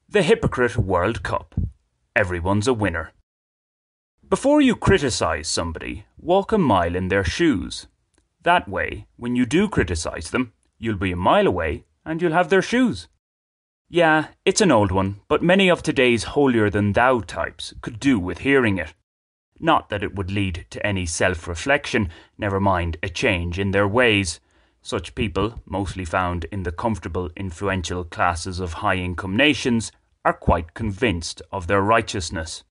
The Hypocrite World Cup. Everyone's a winner. Before you criticise somebody, walk a mile in their shoes. That way, when you do criticise them, you'll be a mile away and you'll have their shoes. Yeah, it's an old one, but many of today's holier-than-thou types could do with hearing it. Not that it would lead to any self-reflection, never mind a change in their ways. Such people, mostly found in the comfortable, influential classes of high-income nations, are quite convinced of their righteousness.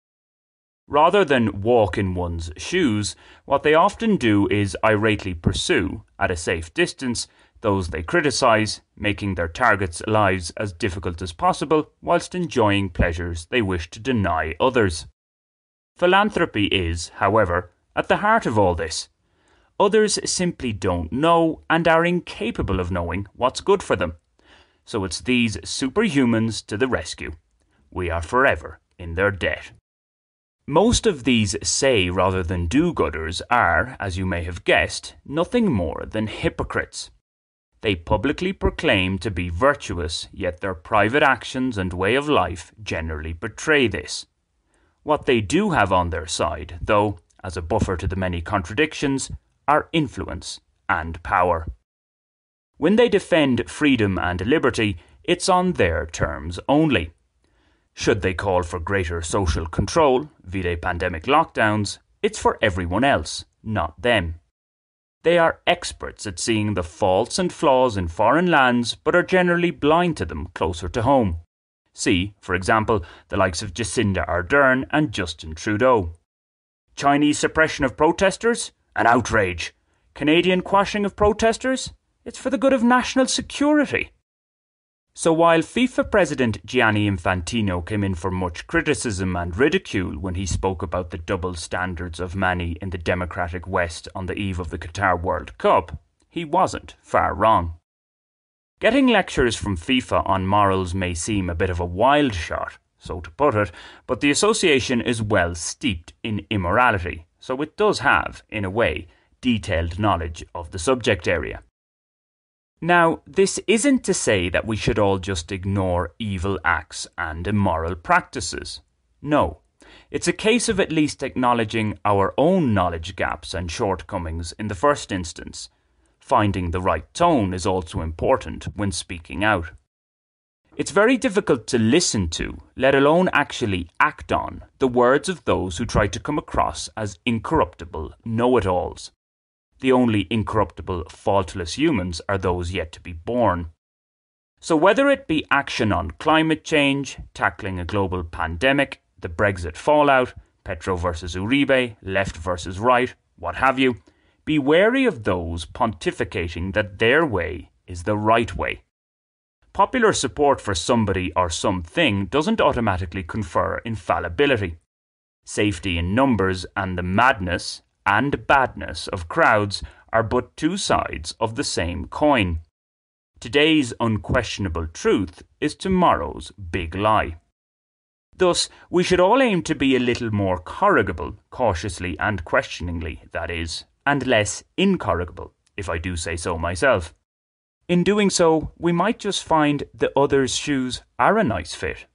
Rather than walk in one's shoes, what they often do is irately pursue, at a safe distance, those they criticise, making their targets' lives as difficult as possible whilst enjoying pleasures they wish to deny others. Philanthropy is, however, at the heart of all this. Others simply don't know and are incapable of knowing what's good for them. So it's these superhumans to the rescue. We are forever in their debt. Most of these say rather than do-gooders are, as you may have guessed, nothing more than hypocrites. They publicly proclaim to be virtuous, yet their private actions and way of life generally betray this. What they do have on their side, though, as a buffer to the many contradictions, are influence and power. When they defend freedom and liberty, it's on their terms only. Should they call for greater social control, vide pandemic lockdowns, it's for everyone else, not them. They are experts at seeing the faults and flaws in foreign lands, but are generally blind to them closer to home. See, for example, the likes of Jacinda Ardern and Justin Trudeau. Chinese suppression of protesters? An outrage. Canadian quashing of protesters? It's for the good of national security. So while FIFA President Gianni Infantino came in for much criticism and ridicule when he spoke about the double standards of many in the democratic West on the eve of the Qatar World Cup, he wasn't far wrong. Getting lectures from FIFA on morals may seem a bit of a wild shot, so to put it, but the association is well steeped in immorality, so it does have, in a way, detailed knowledge of the subject area. Now, this isn't to say that we should all just ignore evil acts and immoral practices. No, it's a case of at least acknowledging our own knowledge gaps and shortcomings in the first instance. Finding the right tone is also important when speaking out. It's very difficult to listen to, let alone actually act on, the words of those who try to come across as incorruptible know-it-alls. The only incorruptible, faultless humans are those yet to be born. So whether it be action on climate change, tackling a global pandemic, the Brexit fallout, Petro versus Uribe, left versus right, what have you, be wary of those pontificating that their way is the right way. Popular support for somebody or something doesn't automatically confer infallibility. Safety in numbers and the madness and badness of crowds are but two sides of the same coin. Today's unquestionable truth is tomorrow's big lie. Thus, we should all aim to be a little more corrigible, cautiously and questioningly, that is, and less incorrigible, if I do say so myself. In doing so, we might just find the other's shoes are a nice fit.